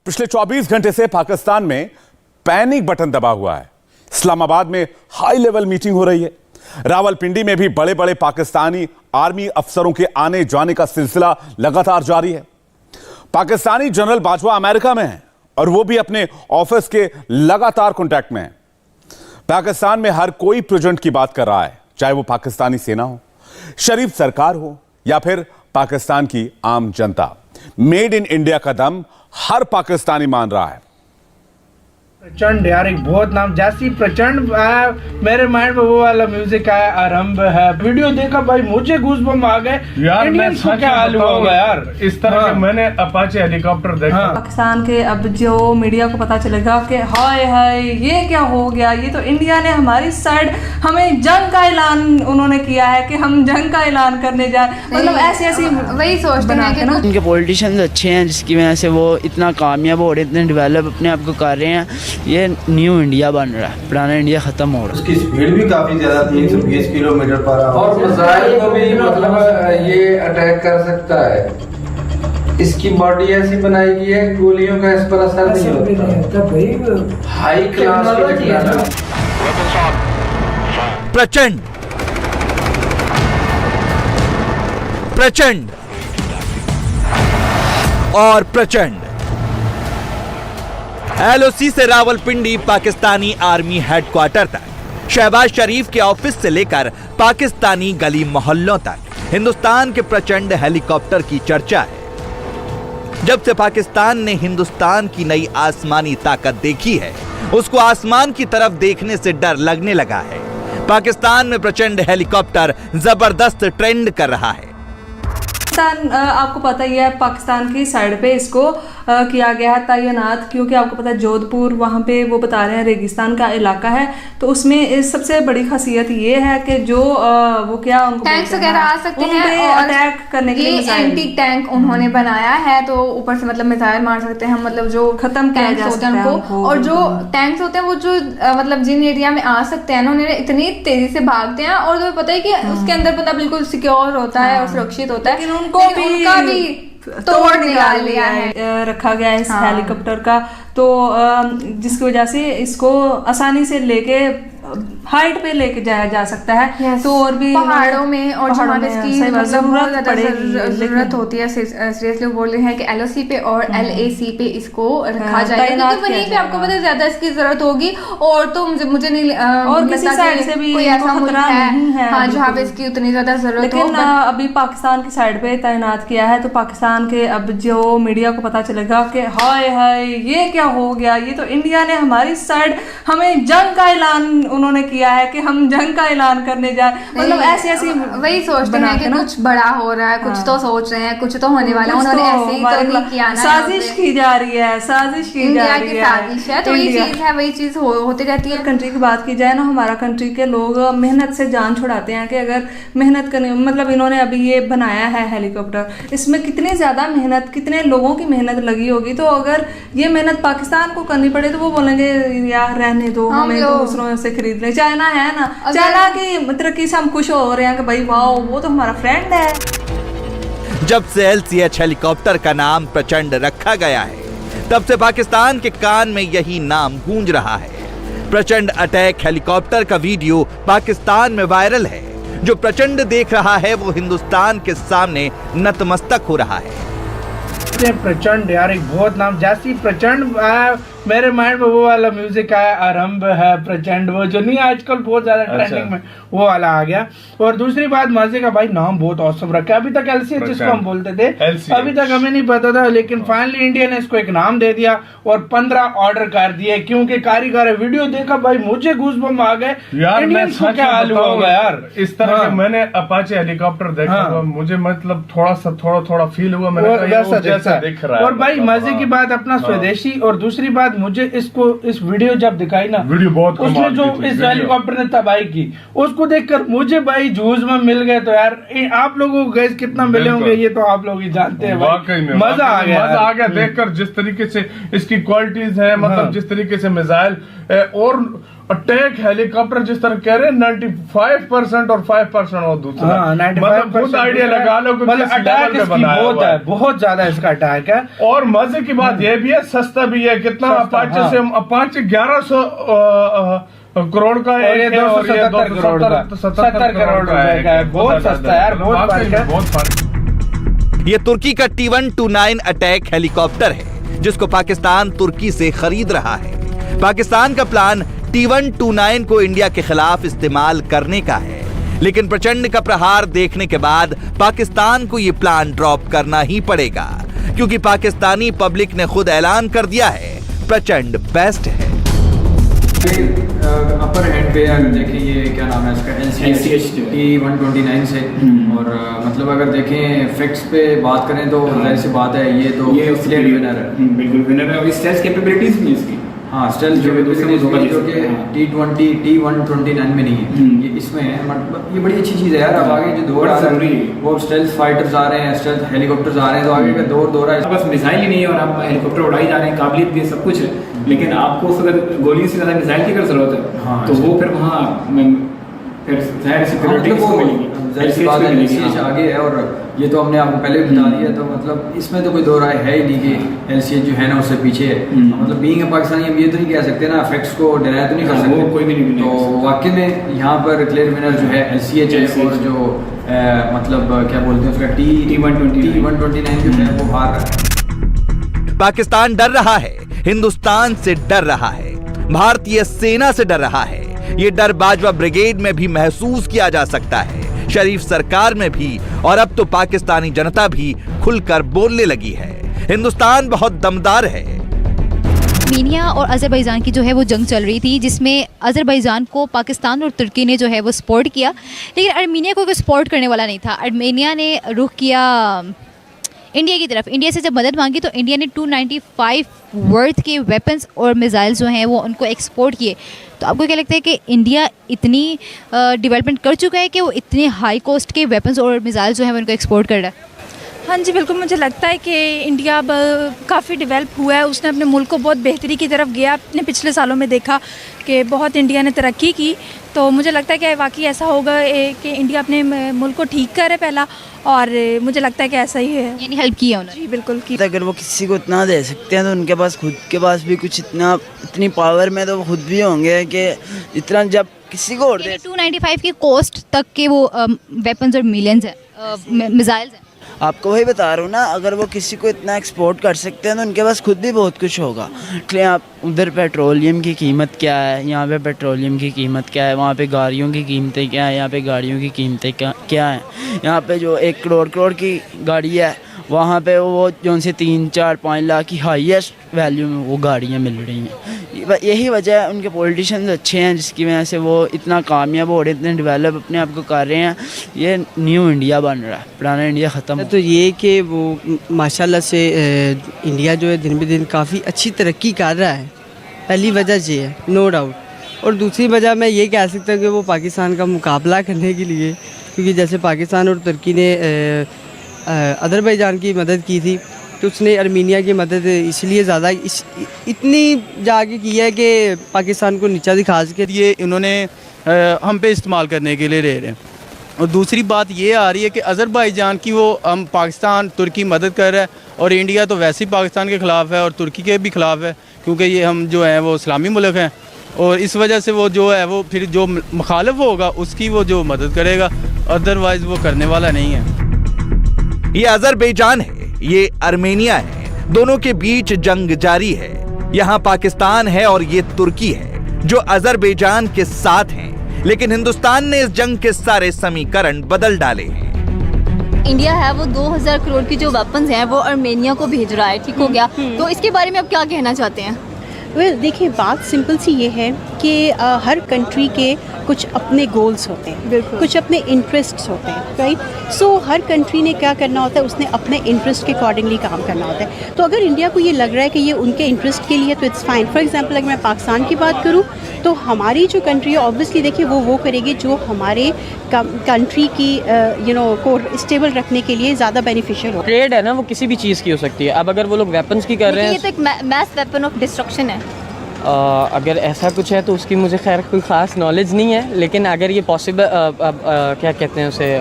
पिछले 24 घंटे से पाकिस्तान में पैनिक बटन दबा हुआ है। इस्लामाबाद में हाई लेवल मीटिंग हो रही है। रावलपिंडी में भी बड़े बड़े पाकिस्तानी आर्मी अफसरों के आने जाने का सिलसिला लगातार जारी है। पाकिस्तानी जनरल बाजवा अमेरिका में है और वो भी अपने ऑफिस के लगातार कांटेक्ट में है। पाकिस्तान में हर कोई प्रेजेंट की बात कर रहा है, चाहे वो पाकिस्तानी सेना हो, शरीफ सरकार हो या फिर पाकिस्तान की आम जनता। मेड इन इंडिया का दम हर पाकिस्तानी मान रहा है। प्रचंड यार, एक बहुत नाम जैसी प्रचंड आया मेरे माइंड में, वो वाला म्यूजिक आया, आरंभ है। वीडियो देखा भाई, मुझे गूज़बम्प आ गए यार। मैं क्या हाल होगा यार इस तरह के। मैंने अपाचे हेलीकॉप्टर देखा। पाकिस्तान के अब जो मीडिया को पता चलेगा कि हाय हाय ये क्या हो गया, ये तो इंडिया ने हमारी साइड हमें जंग का ऐलान उन्होंने किया है कि हम जंग का ऐलान करने जा रहे, मतलब ऐसी वही सोचते हैं कि उनके पॉलिटिशियंस अच्छे हैं जिसकी वजह से वो इतना कामयाब हो रहे हैं, इतने डेवलप अपने आप को कर रहे हैं। ये न्यू इंडिया बन रहा है, पुराना इंडिया खत्म हो रहा है। उसकी स्पीड भी काफी ज्यादा थी, 120 किलोमीटर पर आवर। और मिसाइल को भी मतलब ये अटैक कर सकता है। इसकी बॉडी ऐसी बनाई गई है, गोलियों का इस पर असर नहीं होता। हाई क्लास की टेक्नोलॉजी। प्रचंड प्रचंड और प्रचंड। एलओसी से रावलपिंडी पाकिस्तानी आर्मी हेडक्वार्टर तक, शहबाज शरीफ के ऑफिस से लेकर पाकिस्तानी गली मोहल्लों तक हिंदुस्तान के प्रचंड हेलीकॉप्टर की चर्चा है। जब से पाकिस्तान ने हिंदुस्तान की नई आसमानी ताकत देखी है, उसको आसमान की तरफ देखने से डर लगने लगा है। पाकिस्तान में प्रचंड हेलीकॉप्टर जबरदस्त ट्रेंड कर रहा है। आपको पता ही है पाकिस्तान की साइड पे इसको किया गया है तैनात, क्योंकि आपको पता है जोधपुर वहाँ पे वो बता रहे हैं रेगिस्तान का इलाका है, तो उसमें सबसे बड़ी खासियत ये है कि जो वो क्या टैंक्स वगैरह आ सकते हैं और अटैक करने के लिए एंटी टैंक उन्होंने बनाया है, तो ऊपर से मतलब मिसाइल मार सकते हैं, मतलब जो खत्म किया जा सकता है उनको। और जो टैंक्स होते हैं वो जो मतलब जिन एरिया में आ सकते हैं ना, उन्हें इतनी तेजी से भागते हैं और तुम्हें पता है कि उसके अंदर बंदा बिल्कुल सिक्योर होता है और सुरक्षित होता है, उनका भी तोड़ निकाल लिया है, रखा गया है इस हेलीकॉप्टर का। तो जिसकी वजह से इसको आसानी से लेके हाइट पे लेके जाया जा सकता है। तो और भी पहाड़ों में और जहाँ इसकी जरूरत होती है, सीरियसली बोल रहे हैं कि एलओसी पे और एलएसी पे इसको रखा जाएगा, क्योंकि वहीं पे आपको पता ज्यादा इसकी जरूरत होगी। और तो मुझे नहीं और किसी साइड से भी कोई ऐसा मुल्क है हाँ जहाँ पे इसकी उतनी ज्यादा जरूरत हो। लेकिन अभी पाकिस्तान की साइड पे तैनात किया है, तो पाकिस्तान के अब जो मीडिया को पता चलेगा कि हाय हाय ये क्या हो गया, ये तो इंडिया ने हमारी साइड हमें जंग का ऐलान उन्होंने किया है कि हम जंग का ऐलान करने जा रहे, मतलब ऐसी वही सोचते हैं कि कुछ बड़ा हो रहा है, कुछ तो सोच रहे हैं, कुछ तो होने वाला है। उन्होंने ऐसे ही तो नहीं किया ना, साजिश की जा रही है, साजिश की जा रही है, साजिश है। तो ये चीज है, वही चीज होती रहती है। कंट्री की बात की जाए ना, हमारा कंट्री के लोग मेहनत से जान छुड़ाते हैं कि अगर मेहनत करने, मतलब इन्होंने अभी ये बनाया है हेलीकॉप्टर, इसमें कितनी ज्यादा मेहनत, कितने लोगों की मेहनत लगी होगी। तो अगर ये मेहनत पाकिस्तान को करनी पड़े तो वो बोलेंगे यार रहने दो, हमें दूसरों से खरीद ले। चाइना है ना, चाइना की तरक्की से हम खुश हो रहे हैं कि भाई वाह वो तो हमारा फ्रेंड है। जब से एलसीएच हेलीकॉप्टर का नाम प्रचंड रखा गया है, तब से पाकिस्तान के कान में यही नाम गूंज रहा है। प्रचंड अटैक हेलीकॉप्टर का वीडियो पाकिस्तान में वायरल है। जो प्रचंड देख रहा है वो हिंदुस्तान के सामने नतमस्तक हो रहा है। प्रचंड यार, एक बहुत नाम जैसी प्रचंड आया मेरे माइंड में, वो वाला म्यूजिक आया, आरंभ है प्रचंड, वो जो नहीं आजकल बहुत ज्यादा ट्रेंडिंग में वो वाला आ गया। और दूसरी बात मजे का भाई नाम बहुत औसम रखा है। अभी तक एलसीएच जिसको हम बोलते थे, अभी तक हमें नहीं पता था, लेकिन फाइनली इंडिया ने इसको एक नाम दे दिया और 15 ऑर्डर कर दिए, क्योंकि कारीगर वीडियो देखा भाई, मुझे गूज़बम्प आ गए यार। इंडियंस को क्या हाल होगा यार इस तरह के। मैंने अपाचे हेलीकॉप्टर देखा, मुझे मतलब थोड़ा फील हुआ, मैंने जैसा दिख रहा है। और भाई मजे की बात अपना स्वदेशी। और दूसरी बात मुझे इस वीडियो जब दिखाई ना, वीडियो बहुत उसमें जो इस हेलीकॉप्टर ने तबाही की, उसको देखकर मुझे भाई जूझ में मिल गए। तो यार आप लोगों को गैस कितना मिले होंगे ये तो आप लोग ही जानते हैं। वाकई में मजा आ गया देखकर, जिस तरीके से इसकी क्वालिटीज है, मतलब जिस तरीके से मिसाइल और अटैक हेलीकॉप्टर जिस तरह कह रहे हैं 95% और 5% और दूसरा। हाँ, 95% मतलब खुद आइडिया लगा लो कि किस अटैक लेवल पे बनाया बहुत हुआ है, बहुत ज्यादा इसका अटैक है। और मजे की बात यह भी है सस्ता भी है। कितना अपाचे से अपाचे 1100 करोड़ का और ये 277 करोड़ का 70 करोड़ रुपए का है। बहुत सस्ता है यार, बहुत फर्क है। बहुत फर्क। ये तुर्की का T-129 अटैक हेलीकॉप्टर है जिसको पाकिस्तान तुर्की से खरीद रहा है। पाकिस्तान का प्लान T-129 को इंडिया के खिलाफ इस्तेमाल करने का है, लेकिन प्रचंड का प्रहार देखने के बाद पाकिस्तान को ये प्लान ड्रॉप करना ही पड़ेगा, क्योंकि पाकिस्तानी पब्लिक ने खुद ऐलान कर दिया है प्रचंड बेस्ट है। अपर हैंड पे अगर देखें ये क्या नाम है इसका LCH T-129 से और मतलब अगर देखें फैक्ट्स पे बात करें तो जाहिर सी बात है ये तो क्लियर विनर है। बिल्कुल विनर है और स्टेल्थ कैपेबिलिटीज भी इसकी। हाँ स्टेल्थ कैपेबिलिटीज जो कि T-129 में नहीं है, ये इसमें है। मतलब ये बड़ी अच्छी चीज़ है यार। अब आगे जो दौर आ रहा है वो स्टेल्थ फाइटर्स आ रहे हैं, स्टेल्थ हेलीकॉप्टर्स आ रहे हैं, तो आगे का दौर है। बस मिसाइल ही नहीं है और आप हेलीकॉप्टर उड़ाई जा रहे हैं, काबिलियत भी सब कुछ है, लेकिन आपको अगर गोली से ज़्यादा मिसाइल की अगर जरूरत है हाँ, तो वो फिर वहाँ फिर सिक्योरिटी किसको मिलेगी। आगे है और ये तो हमने आपको पहले भी बता दिया। तो मतलब इसमें तो कोई दो राय है ही नहीं कि LCH जो है ना उससे पीछे है। मतलब बीइंग अ पाकिस्तानी हम ये तो नहीं कह सकते ना, फैक्ट्स को डिनाई तो नहीं कर सकते, कोई भी नहीं। तो वाकई में यहाँ पर क्लियर विनर जो है LCH है और जो मतलब क्या बोलते हैं उसका T-129 जो है वो हार रहा है। पाकिस्तान डर रहा है, हिंदुस्तान से डर रहा है, भारतीय सेना से डर रहा है। ये डर बाजवा ब्रिगेड में भी महसूस किया जा सकता है, शरीफ सरकार में भी, और अब तो पाकिस्तानी जनता भी खुलकर बोलने लगी है। हिंदुस्तान बहुत दमदार है। आर्मीनिया और अज़रबैजान की जो है वो जंग चल रही थी, जिसमें अज़रबैजान को पाकिस्तान और तुर्की ने जो है वो सपोर्ट किया, लेकिन आर्मीनिया को कोई सपोर्ट करने वाला नहीं था। आर्मीनिया ने रुख किया इंडिया की तरफ। इंडिया से जब मदद मांगी तो इंडिया ने 295 वर्थ के वेपन्स और मिसाइल्स जो हैं वो उनको एक्सपोर्ट किए। तो आपको क्या लगता है कि इंडिया इतनी डेवलपमेंट कर चुका है कि वो इतने हाई कॉस्ट के वेपन्स और मिसाइल्स जो हैं वो उनको एक्सपोर्ट कर रहा है? हाँ जी बिल्कुल, मुझे लगता है कि इंडिया अब काफ़ी डेवलप हुआ है। उसने अपने मुल्क को बहुत बेहतरी की तरफ गया। अपने पिछले सालों में देखा कि बहुत इंडिया ने तरक्की की, तो मुझे लगता है कि वाकई ऐसा होगा कि इंडिया अपने मुल्क को ठीक करे पहला, और मुझे लगता है कि ऐसा ही है। यानी हेल्प किया उन्होंने? जी बिल्कुल की। अगर वो किसी को इतना दे सकते हैं तो उनके पास खुद के पास भी कुछ इतनी पावर में तो वो खुद भी होंगे कि इतना जब किसी को और 295 की कॉस्ट तक के वो वेपन्स और मिलियंस हैं, मिसाइल्स हैं। आपको वही बता रहा हूँ ना, अगर वो किसी को इतना एक्सपोर्ट कर सकते हैं तो उनके पास खुद भी बहुत कुछ होगा। इसलिए आप उधर पेट्रोलियम की कीमत क्या है, यहाँ पे पेट्रोलियम की कीमत क्या है, वहाँ पे गाड़ियों की कीमतें क्या है, यहाँ पे गाड़ियों की कीमतें क्या हैं। यहाँ पे जो 1 करोड़ की गाड़ी है वहाँ पे वो जो से 3, 4, 5 लाख की हाईएस्ट वैल्यू में वो गाड़ियाँ मिल रही हैं। यही वजह है, उनके पॉलिटिशियंस अच्छे हैं जिसकी वजह से वो इतना कामयाब हो रहे हैं, इतने डेवलप अपने आप को कर रहे हैं। ये न्यू इंडिया बन रहा है, पुराना इंडिया ख़त्म। तो ये कि वो माशाल्लाह से इंडिया जो है दिन ब दिन काफ़ी अच्छी तरक्की कर रहा है, पहली वजह ये है, नो डाउट। और दूसरी वजह मैं ये कह सकता हूँ कि वो पाकिस्तान का मुकाबला करने के लिए, क्योंकि जैसे पाकिस्तान और तुर्की ने अज़रबैजान की मदद की थी, तो उसने आर्मीनिया की मदद इसलिए ज़्यादा इतनी जाके की है कि पाकिस्तान को नीचा दिखा सके। ये इन्होंने हम पे इस्तेमाल करने के लिए ले रहे हैं। और दूसरी बात ये आ रही है कि अज़रबैजान की वो हम पाकिस्तान तुर्की मदद कर रहा है, और इंडिया तो वैसे ही पाकिस्तान के ख़िलाफ़ है और तुर्की के भी ख़िलाफ़ है, क्योंकि ये हम जो हैं वो इस्लामी मुल्क हैं, और इस वजह से वो जो है वो फिर जो मुखालिफ होगा उसकी वो जो मदद करेगा, अदरवाइज़ वो करने वाला नहीं है। ये अज़रबैजान है, ये आर्मेनिया है, दोनों के बीच जंग जारी है। यहाँ पाकिस्तान है और ये तुर्की है जो अज़रबैजान के साथ हैं, लेकिन हिंदुस्तान ने इस जंग के सारे समीकरण बदल डाले हैं। इंडिया है वो 2000 करोड़ की जो वेपन्स हैं वो आर्मेनिया को भेज रहा है, ठीक हो गया। तो इसके बारे में आप क्या कहना चाहते हैं? देखिए बात सिंपल सी ये है कि हर कंट्री के कुछ अपने गोल्स होते हैं, कुछ अपने इंटरेस्ट्स होते हैं, राइट। सो हर कंट्री ने क्या करना होता है, उसने अपने इंटरेस्ट के अकॉर्डिंगली काम करना होता है। तो अगर इंडिया को ये लग रहा है कि ये उनके इंटरेस्ट के लिए तो इट्स फाइन। फॉर एग्जांपल अगर मैं पाकिस्तान की बात करूँ तो हमारी जो कंट्री है ऑब्वियसली देखिए वो करेगी जो हमारे कंट्री की को स्टेबल रखने के लिए ज़्यादा बेनिफिशियल हो। ट्रेड है ना वो किसी भी चीज़ की हो सकती है। अब अगर वो लोग वेपन्स की कर रहे हैं, ये तो एक मैस वेपन ऑफ डिस्ट्रक्शन है। अगर ऐसा कुछ है तो उसकी मुझे खैर कोई ख़ास नॉलेज नहीं है, लेकिन अगर ये पॉसिबल क्या कहते हैं उसे,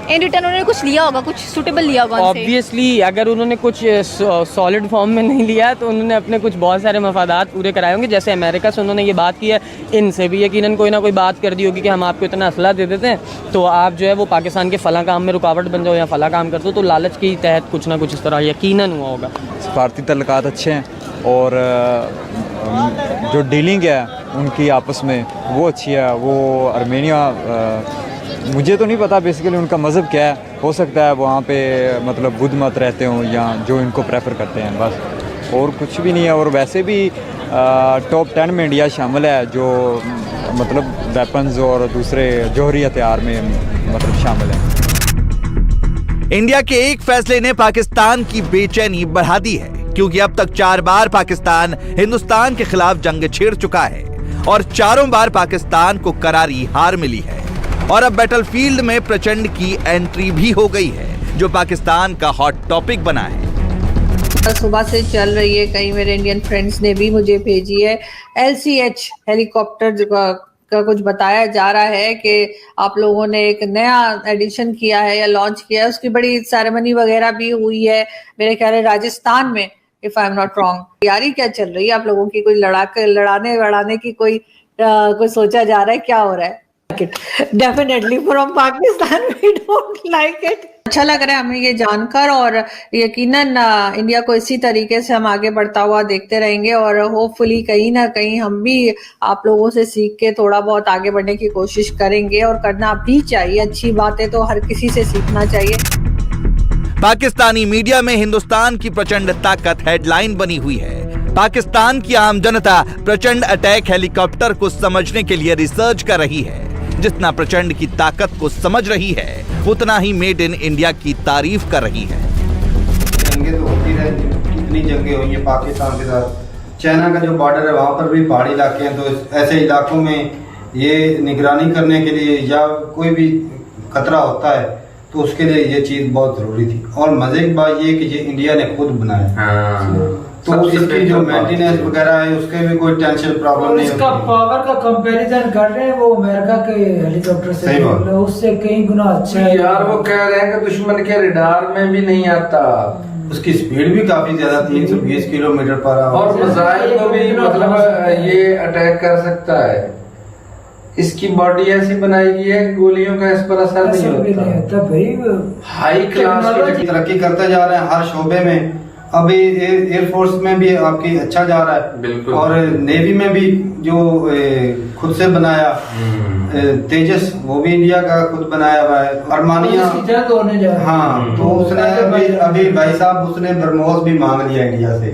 इन रिटर्न उन्होंने कुछ लिया होगा, कुछ सूटेबल लिया होगा उनसे। ऑब्वियसली अगर उन्होंने कुछ सॉलिड फॉर्म में नहीं लिया तो उन्होंने अपने कुछ बहुत सारे मफादात पूरे कराए होंगे। जैसे अमेरिका से उन्होंने ये बात की है, इनसे भी यकीनन कोई ना कोई बात कर दी होगी कि हम आपको इतना असला दे देते हैं तो आप जो है वो पाकिस्तान के फ़लाँ काम में रुकावट बन जाओ या फ़लाँ काम कर दो, तो लालच के तहत कुछ ना कुछ इस तरह यकीनन हुआ होगा। सफारती तल्लुकात अच्छे हैं और जो डीलिंग है उनकी आपस में वो अच्छी है। वो आर्मेनिया मुझे तो नहीं पता बेसिकली उनका मज़हब क्या है, हो सकता है वहाँ पे मतलब बुद्ध मत रहते हों या जो इनको प्रेफर करते हैं, बस और कुछ भी नहीं है। और वैसे भी टॉप 10 में इंडिया शामिल है जो मतलब वेपन्स और दूसरे जौहरी हथियार में मतलब शामिल है। इंडिया के एक फैसले ने पाकिस्तान की बेचैनी बढ़ा दी है, क्योंकि अब तक 4 बार पाकिस्तान हिंदुस्तान के खिलाफ जंग छेड़ चुका है और चारों बार पाकिस्तान को करारी हार मिली है। और अब बैटलफील्ड में प्रचंड की एंट्री भी हो गई है, जो पाकिस्तान का हॉट टॉपिक बना है। सुबह से चल रही है, कई मेरे इंडियन फ्रेंड्स ने भी मुझे भेजी है। LCH हेलीकॉप्टर का कुछ बताया जा रहा है कि आप लोगों ने एक नया एडिशन किया है या लॉन्च किया है, उसकी बड़ी सेरेमनी वगैरह भी हुई है मेरे ख्याल है राजस्थान में, if I am not wrong. तैयारी क्या चल रही है आप लोगों की? कोई लड़ाने की कोई सोचा जा रहा है, क्या हो रहा है? Definitely from Pakistan we don't like it. अच्छा लग रहा है हमें ये जानकर और यकीनन इंडिया को इसी तरीके से हम आगे बढ़ता हुआ देखते रहेंगे और होपफुली कहीं ना कहीं हम भी आप लोगों से सीख के थोड़ा बहुत आगे बढ़ने की कोशिश करेंगे और करना भी चाहिए। अच्छी बातें तो हर किसी से सीखना चाहिए। पाकिस्तानी मीडिया में हिंदुस्तान की प्रचंड ताकत हेडलाइन बनी हुई है। पाकिस्तान की आम जनता प्रचंड अटैक हेलीकॉप्टर को समझने के लिए रिसर्च कर रही है। जितना प्रचंड की ताकत को समझ रही है उतना ही मेड इन इंडिया की तारीफ कर रही है। जंगे तो होती रहती, कितनी जंगे हुई हैं पाकिस्तान के साथ। चाइना का जो बॉर्डर है वहाँ पर भी पहाड़ी इलाके हैं, तो ऐसे इलाकों में ये निगरानी करने के लिए या कोई भी खतरा होता है तो उसके लिए ये चीज़ बहुत ज़रूरी थी। और मजे की बात ये कि ये इंडिया ने खुद बनाया, तो इसकी जो मेंटेनेंस वगैरह है उसके भी कोई टेंशन प्रॉब्लम नहीं इसका पावर का कंपैरिजन कर रहे हैं वो अमेरिका के हेलीकॉप्टर से, उससे कई गुना अच्छा है यार। वो कह रहे हैं कि दुश्मन के रडार में भी नहीं आता। उसकी स्पीड भी काफी ज्यादा 320 किलोमीटर पर आवर और मिसाइल को भी मतलब ये अटैक कर सकता है। इसकी बॉडी ऐसी बनाई गई है गोलियों का इस पर असर नहीं होता। हाई क्लास की तरक्की करते जा रहे हैं हर शोबे में। अभी एयरफोर्स में भी आपकी अच्छा जा रहा है, बिल्कुल। और नेवी में भी जो खुद से बनाया तेजस, वो भी इंडिया का खुद बनाया हुआ है। अरमानिया हाँ, तो उसने अभी भाई साहब उसने ब्रह्मोस भी मांग लिया इंडिया से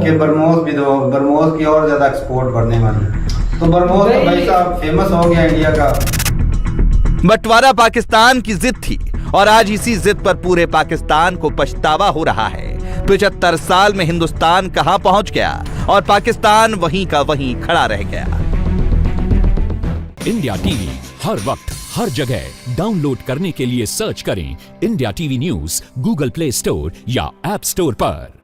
कि ब्रह्मोस भी दो, ब्रह्मोस की और ज्यादा एक्सपोर्ट बढ़ने वाली। तो ब्रह्मोस तो भाई साहब फेमस हो गया इंडिया का। बंटवारा पाकिस्तान की जिद थी और आज इसी जिद पर पूरे पाकिस्तान को पछतावा हो रहा है। 75 साल में हिंदुस्तान कहां पहुंच गया और पाकिस्तान वहीं का वहीं खड़ा रह गया। इंडिया टीवी हर वक्त हर जगह डाउनलोड करने के लिए सर्च करें India TV news Google play store या ऐप स्टोर पर।